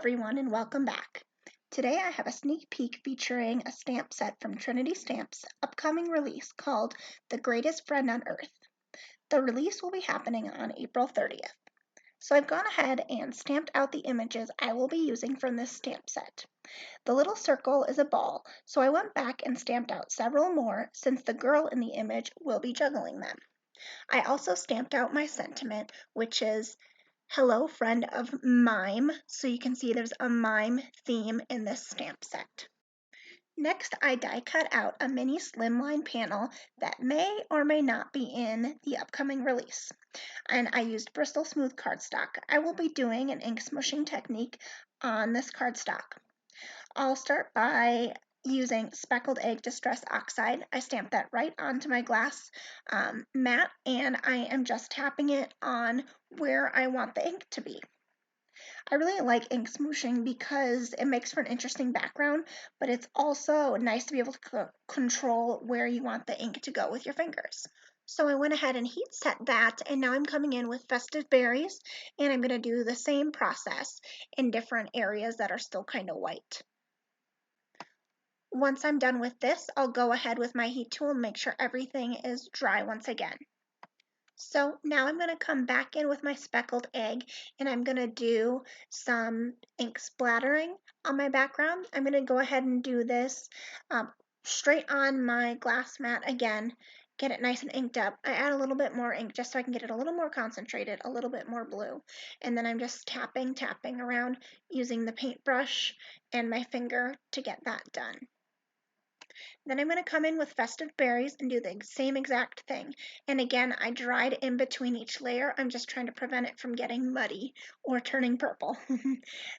everyone, and welcome back. Today I have a sneak peek featuring a stamp set from Trinity Stamps' upcoming release called The Greatest Friend on Earth. The release will be happening on April 30th. So I've gone ahead and stamped out the images I will be using from this stamp set. The little circle is a ball, so I went back and stamped out several more since the girl in the image will be juggling them. I also stamped out my sentiment, which is Hello, friend of Mime. So you can see there's a mime theme in this stamp set. Next, I die cut out a mini slimline panel that may or may not be in the upcoming release. And I used Bristol Smooth cardstock. I will be doing an ink smooshing technique on this cardstock. I'll start by using Speckled Egg Distress Oxide. I stamped that right onto my glass mat, and I am just tapping it on where I want the ink to be. I really like ink smooshing because it makes for an interesting background, but it's also nice to be able to control where you want the ink to go with your fingers. So I went ahead and heat set that, and now I'm coming in with Festive Berries, and I'm going to do the same process in different areas that are still kind of white. Once I'm done with this, I'll go ahead with my heat tool and make sure everything is dry once again. So now I'm going to come back in with my speckled egg, and I'm going to do some ink splattering on my background. I'm going to go ahead and do this straight on my glass mat again, get it nice and inked up. I add a little bit more ink just so I can get it a little more concentrated, a little bit more blue. And then I'm just tapping around using the paintbrush and my finger to get that done. Then I'm going to come in with Festive Berries and do the same exact thing. And again, I dried in between each layer. I'm just trying to prevent it from getting muddy or turning purple.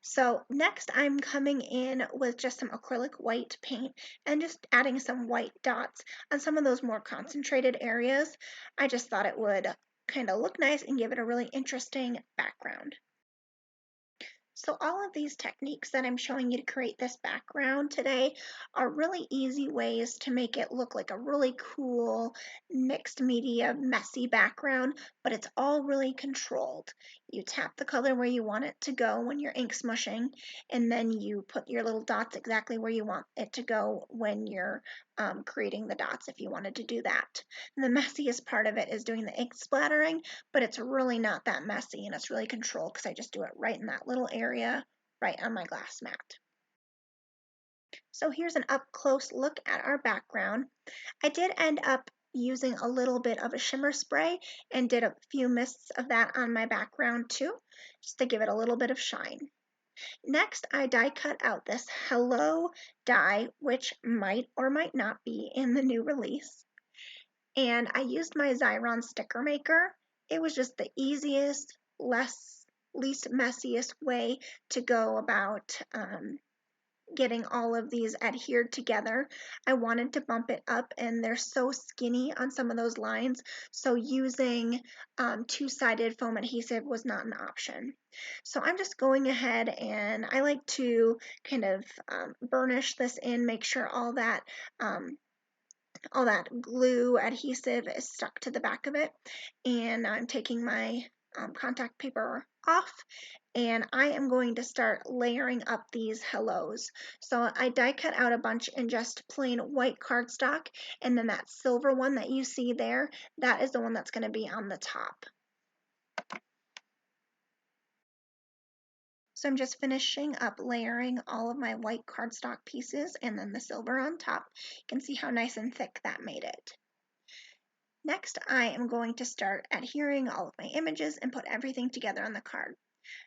So next I'm coming in with just some acrylic white paint and just adding some white dots on some of those more concentrated areas. I just thought it would kind of look nice and give it a really interesting background. So all of these techniques that I'm showing you to create this background today are really easy ways to make it look like a really cool mixed media messy background, but it's all really controlled. You tap the color where you want it to go when you're ink smushing, and then you put your little dots exactly where you want it to go when you're creating the dots if you wanted to do that. And the messiest part of it is doing the ink splattering, but it's really not that messy and it's really controlled because I just do it right in that little area right on my glass mat. So here's an up close look at our background. I did end up using a little bit of a shimmer spray and did a few mists of that on my background too, just to give it a little bit of shine. Next, I die cut out this Hello die, which might or might not be in the new release. And I used my Xyron sticker maker. It was just the easiest, least messiest way to go about getting all of these adhered together. I wanted to bump it up, and they're so skinny on some of those lines, so using two-sided foam adhesive was not an option. So I'm just going ahead, and I like to kind of burnish this in, make sure all that glue adhesive is stuck to the back of it. And I'm taking my contact paper off, and I am going to start layering up these hellos. So I die cut out a bunch in just plain white cardstock, and then that silver one that you see there, that is the one that's going to be on the top. So I'm just finishing up layering all of my white cardstock pieces and then the silver on top. You can see how nice and thick that made it. Next, I am going to start adhering all of my images and put everything together on the card.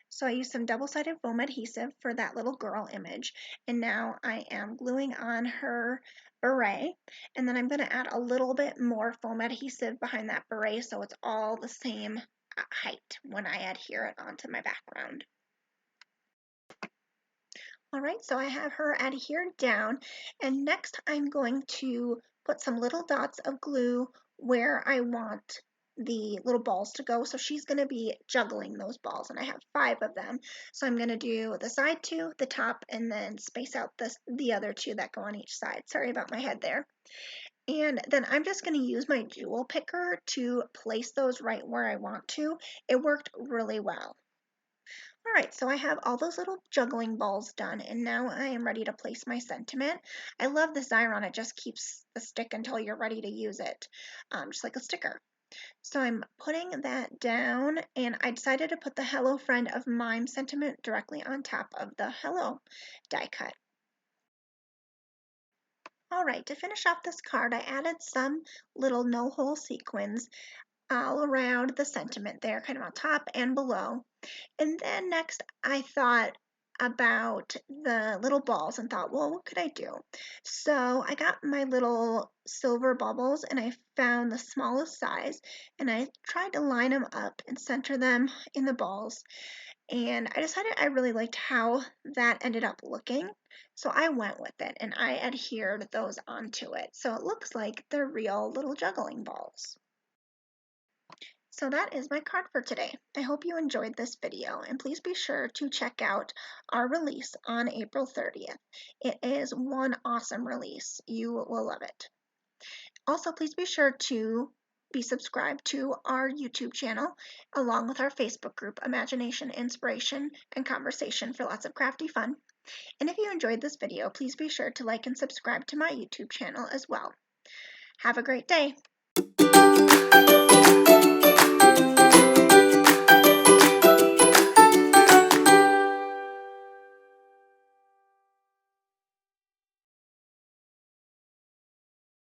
So I used some double-sided foam adhesive for that little girl image, and now I am gluing on her beret, and then I'm going to add a little bit more foam adhesive behind that beret so it's all the same height when I adhere it onto my background. Alright, so I have her adhered down, and next I'm going to put some little dots of glue where I want the little balls to go. So she's going to be juggling those balls, and I have 5 of them. So I'm going to do the side 2, the top, and then space out the other 2 that go on each side. Sorry about my head there. And then I'm just going to use my jewel picker to place those right where I want to. It worked really well. Alright, so I have all those little juggling balls done, and now I am ready to place my sentiment. I love the Xyron, it just keeps the stick until you're ready to use it, just like a sticker. So I'm putting that down, and I decided to put the Hello Friend of Mime sentiment directly on top of the Hello die cut. Alright, to finish off this card, I added some little no-hole sequins all around the sentiment there, kind of on top and below. And then next I thought about the little balls and thought, well, what could I do? So I got my little silver bubbles and I found the smallest size and I tried to line them up and center them in the balls. And I decided I really liked how that ended up looking. So I went with it and I adhered those onto it. So it looks like they're real little juggling balls. So that is my card for today. I hope you enjoyed this video, and please be sure to check out our release on April 30th. It is one awesome release. You will love it. Also, please be sure to be subscribed to our YouTube channel, along with our Facebook group, Imagination, Inspiration, and Conversation for lots of crafty fun. And if you enjoyed this video, please be sure to like and subscribe to my YouTube channel as well. Have a great day!